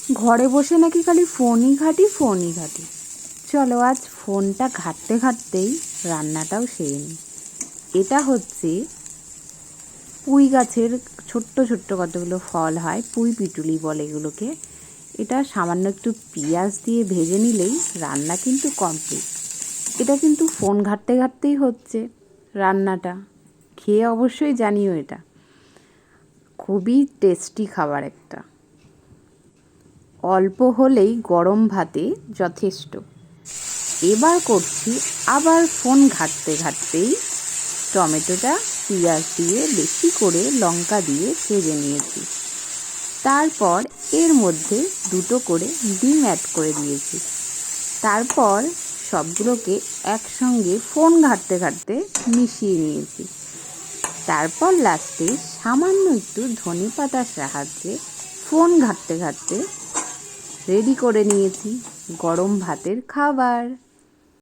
ঘরে বসে নাকি খালি ফোনই ঘাঁটি। চলো আজ ফোনটা ঘাঁটতে ঘাঁটতেই রান্নাটাও সেরে নিই। এটা হচ্ছে পুঁই গাছের ছোট্ট ছোট্ট কতগুলো ফল হয়, পুঁই পিটুলি বলে এগুলোকে। এটা সামান্য একটু পেঁয়াজ দিয়ে ভেজে নিলেই রান্না কিন্তু কমপ্লিট। এটা কিন্তু ফোন ঘাঁটতে ঘাঁটতেই হচ্ছে রান্নাটা। খেয়ে অবশ্যই জানিও, এটা খুবই টেস্টি খাবার একটা। অল্প হলেই গরম ভাতে যথেষ্ট। এবার করছি আবার ফোন ঘাঁটতে ঘাঁটতেই টমেটোটা পেঁয়াজ দিয়ে বেশি করে লঙ্কা দিয়ে ভেজে নিয়েছি। তারপর এর মধ্যে দুটো করে ডিম অ্যাড করে দিয়েছি। তারপর সবগুলোকে একসঙ্গে ফোন ঘাঁটতে ঘাঁটতে মিশিয়ে নিয়েছি। তারপর লাস্টে সামান্য একটু ধনেপাতার সাহায্যে ফোন ঘাঁটতে ঘাঁটতে রেডি করে নিয়েছি গরম ভাতের খাবার।